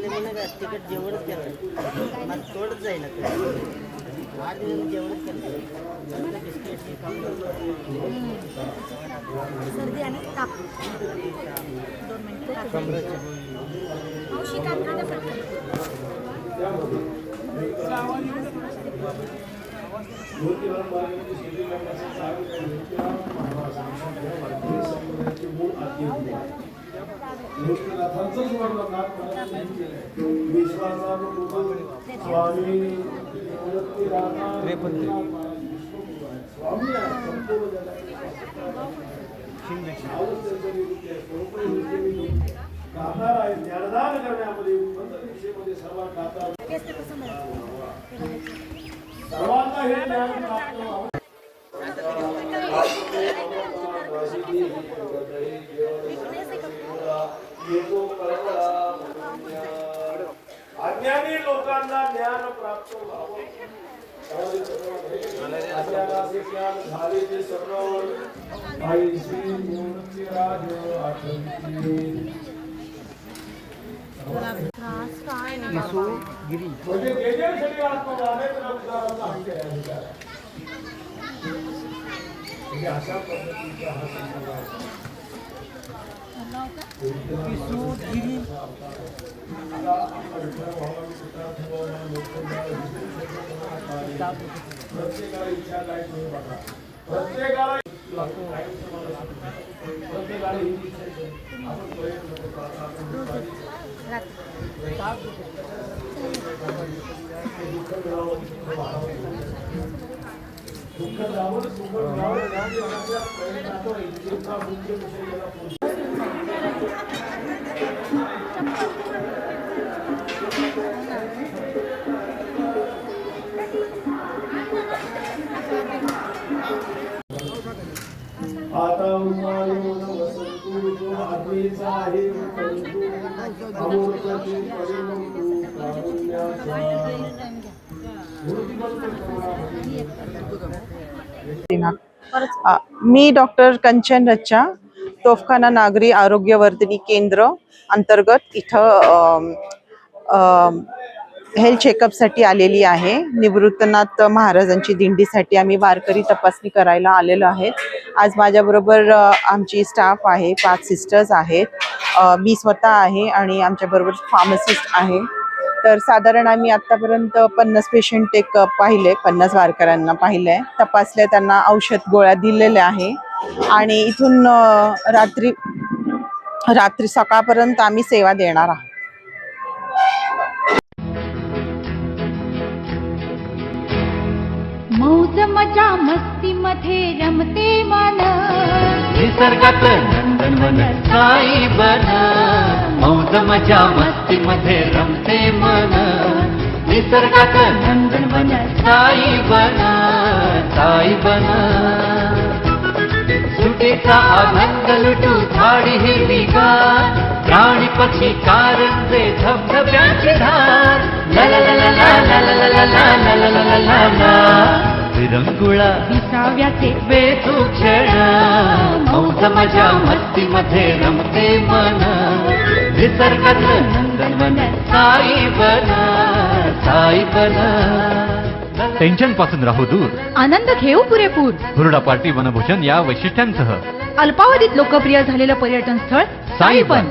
आले म्हणून का तिकट जेवणच केलं मग तोडच जाईना आज जेवणच केलं बिस्किट सर्दी आणि ताप 2 मिनिटं औषध आणलं ज्ञानदान करण्यामध्ये दिशेमध्ये सर्वात सर्वांना हे ज्ञान प्राप्त व्हावं. अज्ञानी लोकांना ज्ञान प्राप्त व्हावं. अज्ञानाचे ज्ञान झाले ते सर्व आईशी मूर्तिराज आठवते. म्हणजे जे जे शरीर आत्मज्ञान आहे त्याला उदाहरणाचा हक्क आहे. म्हणजे अशा पद्धतीचा हा संदर्भ आहे. प्रत्येकाला इच्छा काय तुम्ही बघा. प्रत्येकाला ही इच्छा आपण प्रयत्न करतो. दुःख जावं सुख मिळावं याच्या प्रयत्नाचा इच्छेचा मुख्य विषय याला आता उमायोन वसंतु जो आत्मीचा आहे अमूर्तचे परिमंतु कारुण्याचा. मी डॉक्टर कंचन रच्चा तोफखाना नागरी आरोग्यवर्धिनी केंद्र अंतर्गत इथं हेल्थ चेकअपसाठी आलेली आहे. निवृत्तनाथ महाराजांची दिंडीसाठी आम्ही वारकरी तपासणी करायला आलेलो आहेत. आज माझ्याबरोबर आमची स्टाफ आहे, 5 सिस्टर्स आहेत, मी स्वतः आहे आणि आमच्याबरोबर फार्मासिस्ट आहे. तर साधारण आम्ही आत्तापर्यंत 50 पेशंट पाहिले, 50 वारकऱ्यांना पाहिले, तपासले, त्यांना औषध गोळ्या दिलेल्या आहे आणि इथून रात्री सकाळपर्यंत आम्ही सेवा देणार आहोत. मौज मजा मस्ती मध्ये रमते मन निसर्गात नंदनवन साई बन. मौज मजा मस्ती मध्ये रमते मन निसर्गात नंदनवन साई बन. साई बन सुटेचा आनंद लुटू झाडी हिरवीगार प्राणी पक्षी कारंजे धबधब्याची धार. ला ला ला ला ला ला ला ला ला ला ला ला ला विरंगुळा विसाव्याचे बेतू क्षण. मौज मजा मस्ती मध्ये रमते मन निसर्गात नंदनवन साई बन. साई बन टेन्शन पासून राहू दूर, आनंद घेऊ पुरेपूर. हुरडा पार्टी वनभूषण या वैशिष्ट्यांसह अल्पावधीत लोकप्रिय झालेलं पर्यटन स्थळ साईबन.